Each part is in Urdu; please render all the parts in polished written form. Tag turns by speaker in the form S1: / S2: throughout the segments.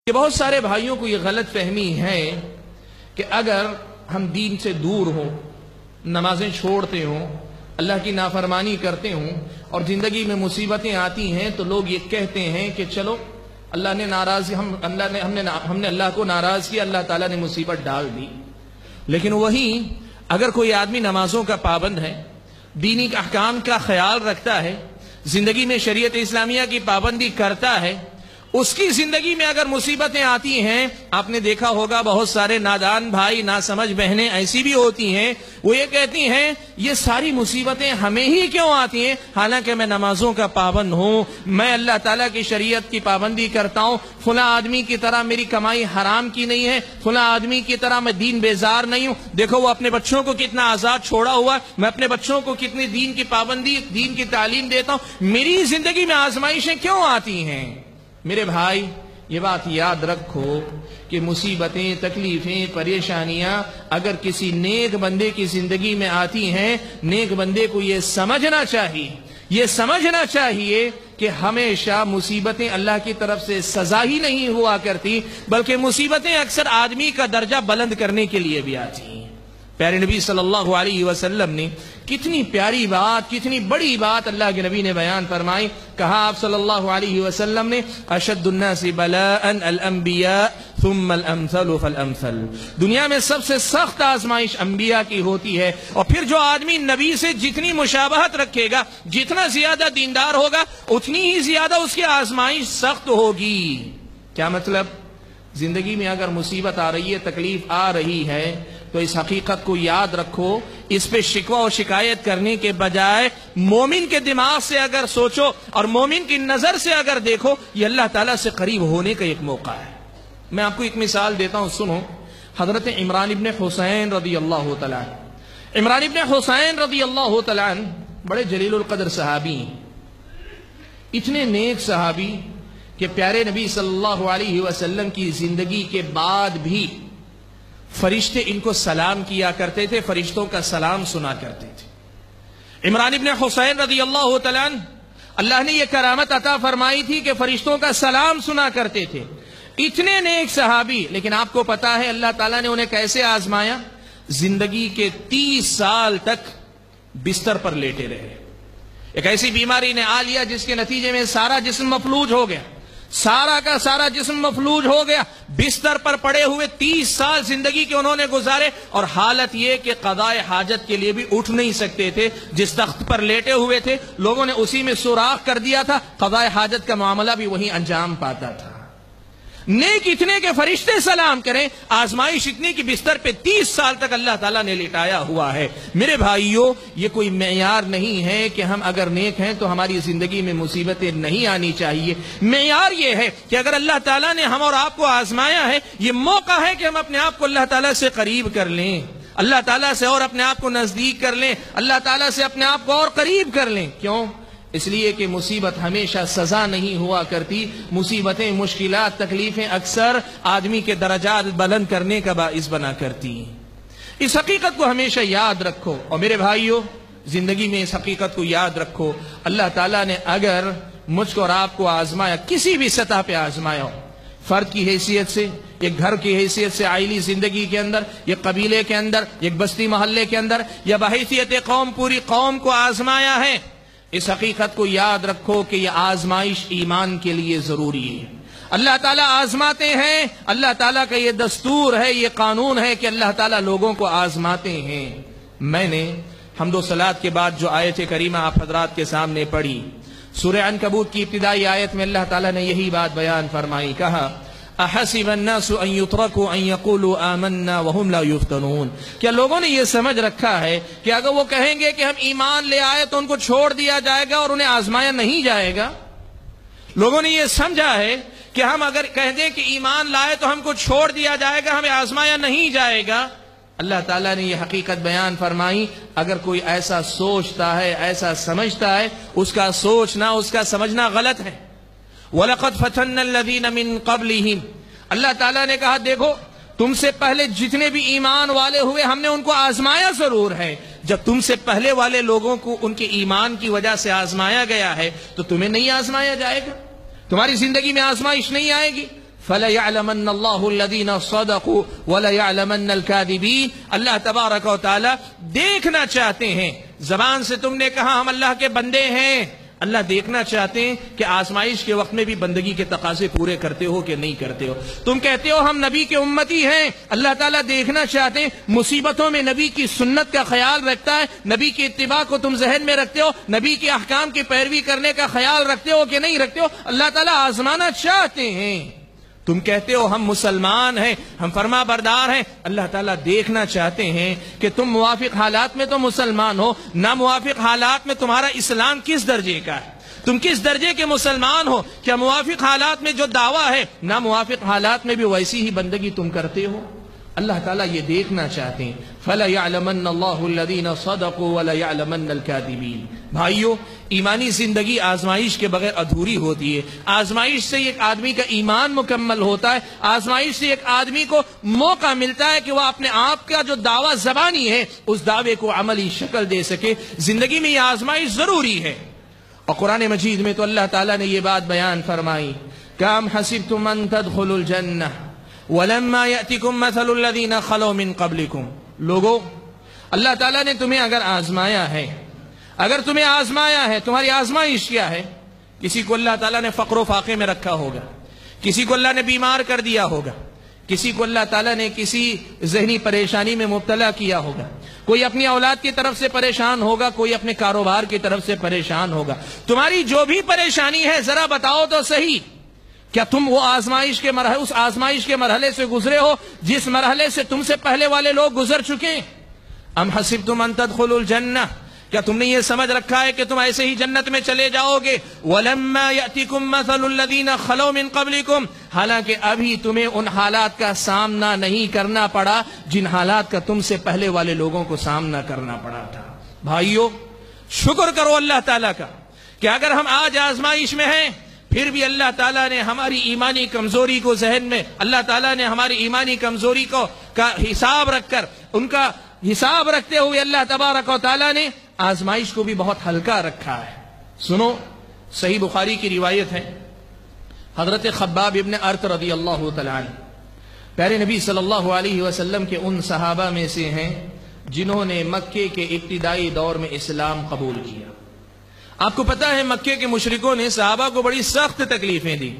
S1: کہ بہت سارے بھائیوں کو یہ غلط فہمی ہے کہ اگر ہم دین سے دور ہوں، نمازیں چھوڑتے ہوں، اللہ کی نافرمانی کرتے ہوں اور زندگی میں مصیبتیں آتی ہیں تو لوگ یہ کہتے ہیں کہ چلو اللہ نے ناراض ہم نے اللہ کو ناراض کیا، اللہ تعالیٰ نے مصیبت ڈال دی۔ لیکن وہیں اگر کوئی آدمی نمازوں کا پابند ہے، دینی احکام کا خیال رکھتا ہے، زندگی میں شریعت اسلامیہ کی پابندی کرتا ہے، اس کی زندگی میں اگر مصیبتیں آتی ہیں، آپ نے دیکھا ہوگا بہت سارے نادان بھائی، ناسمجھ بہنیں ایسی بھی ہوتی ہیں، وہ یہ کہتی ہیں یہ ساری مصیبتیں ہمیں ہی کیوں آتی ہیں، حالانکہ میں نمازوں کا پابند ہوں، میں اللہ تعالیٰ کی شریعت کی پابندی کرتا ہوں، فلاں آدمی کی طرح میری کمائی حرام کی نہیں ہے، فلاں آدمی کی طرح میں دین بیزار نہیں ہوں، دیکھو وہ اپنے بچوں کو کتنا آزاد چھوڑا ہوا، میں اپنے بچوں کو کتنی دین کی پابندی، دین کی تعلیم دیتا ہوں، میری زندگی میں آزمائشیں کیوں آتی ہیں؟ میرے بھائی یہ بات یاد رکھو کہ مصیبتیں، تکلیفیں، پریشانیاں اگر کسی نیک بندے کی زندگی میں آتی ہیں، نیک بندے کو یہ سمجھنا چاہیے کہ ہمیشہ مصیبتیں اللہ کی طرف سے سزا ہی نہیں ہوا کرتی، بلکہ مصیبتیں اکثر آدمی کا درجہ بلند کرنے کے لیے بھی آتی ہیں۔ پیارے نبی صلی اللہ علیہ وسلم نے کتنی پیاری بات، کتنی بڑی بات اللہ کے نبی نے بیان فرمائی۔ کہا آپ صلی اللہ علیہ وسلم نے اشد الناس بلاء الانبیاء ثم الامثل فالامثل، دنیا میں سب سے سخت آزمائش انبیاء کی ہوتی ہے، اور پھر جو آدمی نبی سے جتنی مشابہت رکھے گا، جتنا زیادہ دیندار ہوگا، اتنی ہی زیادہ اس کی آزمائش سخت ہوگی۔ کیا مطلب؟ زندگی میں اگر مصیبت آ رہی ہے، تکلیف آ رہی ہے، تو اس حقیقت کو یاد رکھو، اس پہ شکوہ و شکایت کرنے کے بجائے مومن کے دماغ سے اگر سوچو اور مومن کی نظر سے اگر دیکھو، یہ اللہ تعالیٰ سے قریب ہونے کا ایک موقع ہے۔ میں آپ کو ایک مثال دیتا ہوں، سنو۔ حضرت عمران ابن حسین رضی اللہ تعالیٰ عنہ، عمران ابن حسین رضی اللہ تعالیٰ عنہ بڑے جلیل القدر صحابی ہیں، اتنے نیک صحابی کہ پیارے نبی صلی اللہ علیہ وسلم کی زندگی کے بعد بھی فرشتے ان کو سلام کیا کرتے تھے، فرشتوں کا سلام سنا کرتے تھے۔ عمران ابن حسین رضی اللہ تعالیٰ عنہ، اللہ نے یہ کرامت عطا فرمائی تھی کہ فرشتوں کا سلام سنا کرتے تھے، اتنے نیک صحابی، لیکن آپ کو پتا ہے اللہ تعالیٰ نے انہیں کیسے آزمایا؟ زندگی کے 30 سال تک بستر پر لیٹے رہے، ایک ایسی بیماری نے آ لیا جس کے نتیجے میں سارا جسم مفلوج ہو گیا، سارا کا سارا جسم مفلوج ہو گیا، بستر پر پڑے ہوئے 30 سال زندگی کے انہوں نے گزارے، اور حالت یہ کہ قضاء حاجت کے لیے بھی اٹھ نہیں سکتے تھے، جس تخت پر لیٹے ہوئے تھے لوگوں نے اسی میں سوراخ کر دیا تھا، قضاء حاجت کا معاملہ بھی وہیں انجام پاتا تھا۔ نیک اتنے کہ فرشتے سلام کریں، آزمائش اتنی کہ بستر پہ 30 سال تک اللہ تعالیٰ نے لٹایا ہوا ہے۔ میرے بھائیوں، یہ کوئی معیار نہیں ہے کہ ہم اگر نیک ہیں تو ہماری زندگی میں مصیبتیں نہیں آنی چاہیے۔ معیار یہ ہے کہ اگر اللہ تعالیٰ نے ہم اور آپ کو آزمایا ہے، یہ موقع ہے کہ ہم اپنے آپ کو اللہ تعالیٰ سے قریب کر لیں، اللہ تعالیٰ سے اور اپنے آپ کو نزدیک کر لیں، اللہ تعالیٰ سے اپنے آپ کو اور قریب کر لیں۔ کیوں؟ اس لیے کہ مصیبت ہمیشہ سزا نہیں ہوا کرتی، مصیبتیں، مشکلات، تکلیفیں اکثر آدمی کے درجات بلند کرنے کا باعث بنا کرتی ہیں۔ اس حقیقت کو ہمیشہ یاد رکھو، اور میرے بھائیوں زندگی میں اس حقیقت کو یاد رکھو، اللہ تعالیٰ نے اگر مجھ کو اور آپ کو آزمایا، کسی بھی سطح پہ آزمایا ہو، فرد کی حیثیت سے، ایک گھر کی حیثیت سے، عائلی زندگی کے اندر، ایک قبیلے کے اندر، ایک بستی محلے کے اندر، یا بحیثیت قوم پوری قوم کو آزمایا ہے، اس حقیقت کو یاد رکھو کہ یہ آزمائش ایمان کے لیے ضروری ہے۔ اللہ تعالیٰ آزماتے ہیں، اللہ تعالیٰ کا یہ دستور ہے، یہ قانون ہے کہ اللہ تعالیٰ لوگوں کو آزماتے ہیں۔ میں نے حمد و صلات کے بعد جو آیت کریمہ آپ حضرات کے سامنے پڑھی، سورہ عنکبوت کی ابتدائی آیت میں اللہ تعالیٰ نے یہی بات بیان فرمائی، کہا احسب الناس ان يتركوا ان يقولوا آمنا وهم لا يفتنون، کیا لوگوں نے یہ سمجھ رکھا ہے کہ اگر وہ کہیں گے کہ ہم ایمان لے آئے تو ان کو چھوڑ دیا جائے گا اور انہیں آزمایا نہیں جائے گا؟ لوگوں نے یہ سمجھا ہے کہ ہم اگر کہہ دیں کہ ایمان لائے تو ہم کو چھوڑ دیا جائے گا، ہمیں آزمایا نہیں جائے گا؟ اللہ تعالیٰ نے یہ حقیقت بیان فرمائی، اگر کوئی ایسا سوچتا ہے، ایسا سمجھتا ہے، اس کا سوچنا، اس کا سمجھنا غلط ہے۔ وَلَقَدْ فَتَنَّ الَّذِينَ مِن قَبْلِهِمْ، اللہ تعالیٰ نے کہا دیکھو تم سے پہلے جتنے بھی ایمان والے ہوئے ہم نے ان کو آزمایا ضرور ہے، جب تم سے پہلے والے لوگوں کو ان کے ایمان کی وجہ سے آزمایا گیا ہے تو تمہیں نہیں آزمایا جائے گا؟ تمہاری زندگی میں آزمائش نہیں آئے گی؟ فَلَيَعْلَمَنَّ اللَّهُ الَّذِينَ صَدَقُوا وَلَيَعْلَمَنَّ الْكَاذِبِينَ۔ اللہ تبارک و تعالی دیکھنا چاہتے ہیں، زبان سے تم نے کہا ہم اللہ کے بندے ہیں، اللہ دیکھنا چاہتے ہیں کہ آزمائش کے وقت میں بھی بندگی کے تقاضے پورے کرتے ہو کہ نہیں کرتے ہو۔ تم کہتے ہو ہم نبی کے امتی ہیں، اللہ تعالیٰ دیکھنا چاہتے ہیں مصیبتوں میں نبی کی سنت کا خیال رکھتا ہے، نبی کی اتباع کو تم ذہن میں رکھتے ہو، نبی کے احکام کی پیروی کرنے کا خیال رکھتے ہو کہ نہیں رکھتے ہو۔ اللہ تعالیٰ آزمانا چاہتے ہیں، تم کہتے ہو ہم مسلمان ہیں، ہم فرما بردار ہیں، اللہ تعالیٰ دیکھنا چاہتے ہیں کہ تم موافق حالات میں تو مسلمان ہو، ناموافق حالات میں تمہارا اسلام کس درجے کا ہے، تم کس درجے کے مسلمان ہو، کیا موافق حالات میں جو دعویٰ ہے ناموافق حالات میں بھی ویسی ہی بندگی تم کرتے ہو۔ اللہ تعالیٰ یہ دیکھنا چاہتے ہیں۔ فَلَيَعْلَمَنَّ اللَّهُ الَّذِينَ صَدَقُوا وَلَيَعْلَمَنَّ الْكَاذِبِينَ۔ بھائیو، ایمانی زندگی آزمائش کے بغیر ادھوری ہوتی ہے۔ آزمائش سے ایک آدمی کا ایمان مکمل ہوتا ہے، آزمائش سے ایک آدمی کو موقع ملتا ہے کہ وہ اپنے آپ کا جو دعویٰ زبانی ہے اس دعوے کو عملی شکل دے سکے۔ زندگی میں یہ آزمائش ضروری ہے، اور قرآن مجید میں تو اللہ تعالیٰ نے یہ بات بیان فرمائی کہ ام حسبتم ان تدخلوا الجنہ وَلَمَّا يَأْتِكُمْ مَثَلُ الَّذِينَ خَلَوْا مِن قَبْلِكُمْ۔ لوگو، اللہ تعالیٰ نے تمہیں اگر آزمایا ہے، اگر تمہیں آزمایا ہے، تمہاری آزمائش کیا ہے؟ کسی کو اللہ تعالیٰ نے فقر و فاقے میں رکھا ہوگا، کسی کو اللہ نے بیمار کر دیا ہوگا، کسی کو اللہ تعالیٰ نے کسی ذہنی پریشانی میں مبتلا کیا ہوگا، کوئی اپنی اولاد کی طرف سے پریشان ہوگا، کوئی اپنے کاروبار کی طرف سے پریشان ہوگا۔ تمہاری جو بھی پریشانی ہے ذرا بتاؤ تو صحیح، کیا تم وہ آزمائش کے مرحلے، اس آزمائش کے مرحلے سے گزرے ہو جس مرحلے سے تم سے پہلے والے لوگ گزر چکے؟ ام حسبتم ان تدخلوا الجنہ، کیا تم نے یہ سمجھ رکھا ہے کہ تم ایسے ہی جنت میں چلے جاؤ گے؟ وَلَمَّا يَأْتِكُمْ مَثَلُ الَّذِينَ خَلَوْا مِن قَبْلِكُمْ، حالانکہ ابھی تمہیں ان حالات کا سامنا نہیں کرنا پڑا جن حالات کا تم سے پہلے والے لوگوں کو سامنا کرنا پڑا تھا۔ بھائیو، شکر کرو اللہ تعالیٰ کا کہ اگر ہم آج آزمائش میں ہیں پھر بھی اللہ تعالیٰ نے ہماری ایمانی کمزوری کو ذہن میں، اللہ تعالیٰ نے ہماری ایمانی کمزوری کو کا حساب رکھ کر، ان کا حساب رکھتے ہوئے اللہ تبارک و تعالیٰ نے آزمائش کو بھی بہت ہلکا رکھا ہے۔ سنو، صحیح بخاری کی روایت ہے، حضرت خباب ابن ارت رضی اللہ تعالیٰ عنہ پیارے نبی صلی اللہ علیہ وسلم کے ان صحابہ میں سے ہیں جنہوں نے مکے کے ابتدائی دور میں اسلام قبول کیا۔ آپ کو پتا ہے مکے کے مشرکوں نے صحابہ کو بڑی سخت تکلیفیں دی۔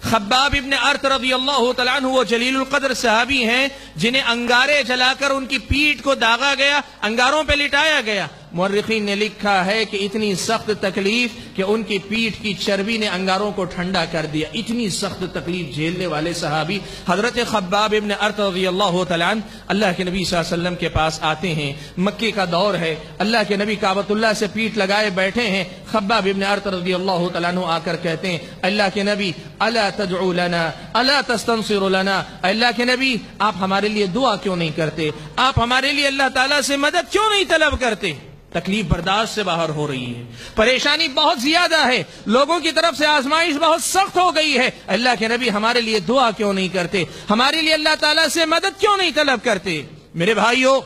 S1: خباب ابن ارت رضی اللہ تعالیٰ عنہ وہ جلیل القدر صحابی ہیں جنہیں انگارے جلا کر ان کی پیٹھ کو داغا گیا، انگاروں پہ لٹایا گیا۔ مورخین نے لکھا ہے کہ اتنی سخت تکلیف کہ ان کی پیٹھ کی چربی نے انگاروں کو ٹھنڈا کر دیا۔ اتنی سخت تکلیف جھیلنے والے صحابی حضرت خباب ابن ارت رضی اللہ تعالیٰ عنہ اللہ کے نبی صلی اللہ علیہ وسلم کے پاس آتے ہیں۔ مکے کا دور ہے، اللہ کے نبی کعبۃ اللہ سے پیٹھ لگائے بیٹھے ہیں۔ خباب ابن ارت رضی اللہ تعالیٰ عنہ آ کر کہتے ہیں، اللہ کے نبی الا تدعو لنا الا تستنصر لنا، اللہ کے نبی آپ ہمارے لیے دعا کیوں نہیں کرتے، آپ ہمارے لیے اللہ تعالیٰ سے مدد کیوں نہیں طلب کرتے؟ تکلیف برداشت سے باہر ہو رہی ہے، پریشانی بہت زیادہ ہے، لوگوں کی طرف سے آزمائش بہت سخت ہو گئی ہے، اللہ کے نبی ہمارے لیے دعا کیوں نہیں کرتے، ہمارے لیے اللہ تعالیٰ سے مدد کیوں نہیں طلب کرتے؟ میرے بھائیو،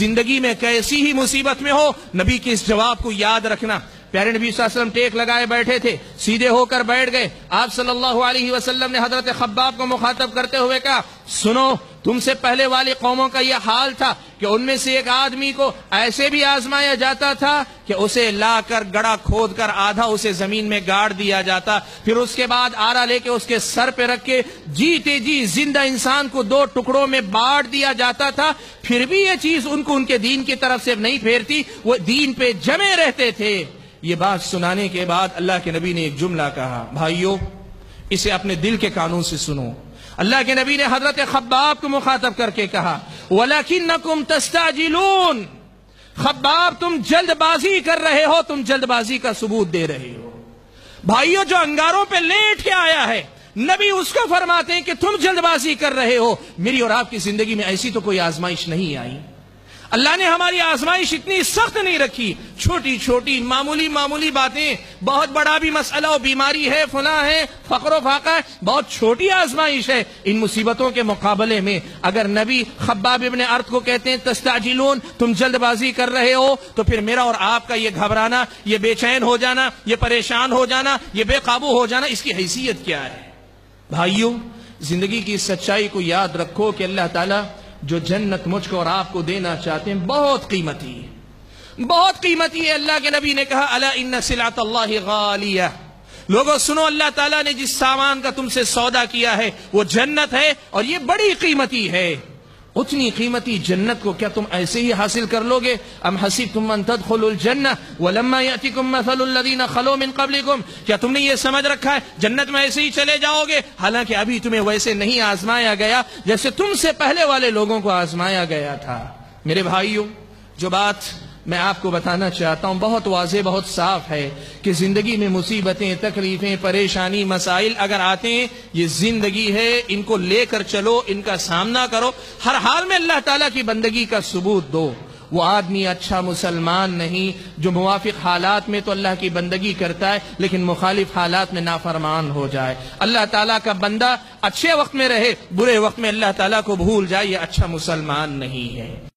S1: زندگی میں کیسی ہی مصیبت میں ہو، نبی کے اس جواب کو یاد رکھنا۔ پیارے نبی صلی اللہ علیہ وسلم ٹیک لگائے بیٹھے تھے، سیدھے ہو کر بیٹھ گئے۔ آپ صلی اللہ علیہ وسلم نے حضرت خباب کو مخاطب کرتے ہوئے کہا، سنو، تم سے پہلے والی قوموں کا یہ حال تھا کہ ان میں سے ایک آدمی کو ایسے بھی آزمایا جاتا تھا کہ اسے لا کر گڑھا کھود کر آدھا اسے زمین میں گاڑ دیا جاتا، پھر اس کے بعد آرا لے کے اس کے سر پہ رکھ کے جیتے جی زندہ انسان کو دو ٹکڑوں میں بانٹ دیا جاتا تھا، پھر بھی یہ چیز ان کو ان کے دین کی طرف سے نہیں پھیرتی، وہ دین پہ جمے رہتے تھے۔ یہ بات سنانے کے بعد اللہ کے نبی نے ایک جملہ کہا، بھائیو اسے اپنے دل کے کانوں سے سنو۔ اللہ کے نبی نے حضرت خباب کو مخاطب کر کے کہا، وَلَكِنَّكُمْ تَسْتَعْجِلُونَ، خباب تم جلد بازی کر رہے ہو، تم جلد بازی کا ثبوت دے رہے ہو۔ بھائیو، جو انگاروں پہ لیٹ کے آیا ہے نبی اس کو فرماتے ہیں کہ تم جلد بازی کر رہے ہو۔ میری اور آپ کی زندگی میں ایسی تو کوئی آزمائش نہیں آئی، اللہ نے ہماری آزمائش اتنی سخت نہیں رکھی، چھوٹی چھوٹی معمولی معمولی باتیں، بہت بڑا بھی مسئلہ ہو، بیماری ہے، فلاں ہے، فقر و فاقہ ہے، بہت چھوٹی آزمائش ہے۔ ان مصیبتوں کے مقابلے میں اگر نبی خباب ابن ارت کو کہتے ہیں تستعجلون، تم جلد بازی کر رہے ہو، تو پھر میرا اور آپ کا یہ گھبرانا، یہ بے چین ہو جانا، یہ پریشان ہو جانا، یہ بے قابو ہو جانا، اس کی حیثیت کیا ہے؟ بھائیوں، زندگی کی سچائی کو یاد رکھو کہ اللہ تعالیٰ جو جنت مجھ کو اور آپ کو دینا چاہتے ہیں بہت قیمتی ہے، بہت قیمتی ہے۔ اللہ کے نبی نے کہا الا ان سلعۃ اللہ غالیہ، لوگوں سنو، اللہ تعالیٰ نے جس سامان کا تم سے سودا کیا ہے وہ جنت ہے، اور یہ بڑی قیمتی ہے۔ اتنی قیمتی جنت کو کیا تم ایسے ہی حاصل کر لو گے؟ ام حسبتم ان تدخلوا الجنہ ولما یأتکم مثل الذین خلو من قبلکم، کیا تم نے یہ سمجھ رکھا ہے جنت میں ایسے ہی چلے جاؤ گے؟ حالانکہ ابھی تمہیں ویسے نہیں آزمایا گیا جیسے تم سے پہلے والے لوگوں کو آزمایا گیا تھا۔ میرے بھائیوں، جو بات میں آپ کو بتانا چاہتا ہوں بہت واضح، بہت صاف ہے کہ زندگی میں مصیبتیں، تکلیفیں، پریشانی، مسائل اگر آتے ہیں، یہ زندگی ہے، ان کو لے کر چلو، ان کا سامنا کرو، ہر حال میں اللہ تعالیٰ کی بندگی کا ثبوت دو۔ وہ آدمی اچھا مسلمان نہیں جو موافق حالات میں تو اللہ کی بندگی کرتا ہے لیکن مخالف حالات میں نافرمان ہو جائے۔ اللہ تعالیٰ کا بندہ اچھے وقت میں رہے، برے وقت میں اللہ تعالیٰ کو بھول جائے، یہ اچھا مسلمان نہیں ہے۔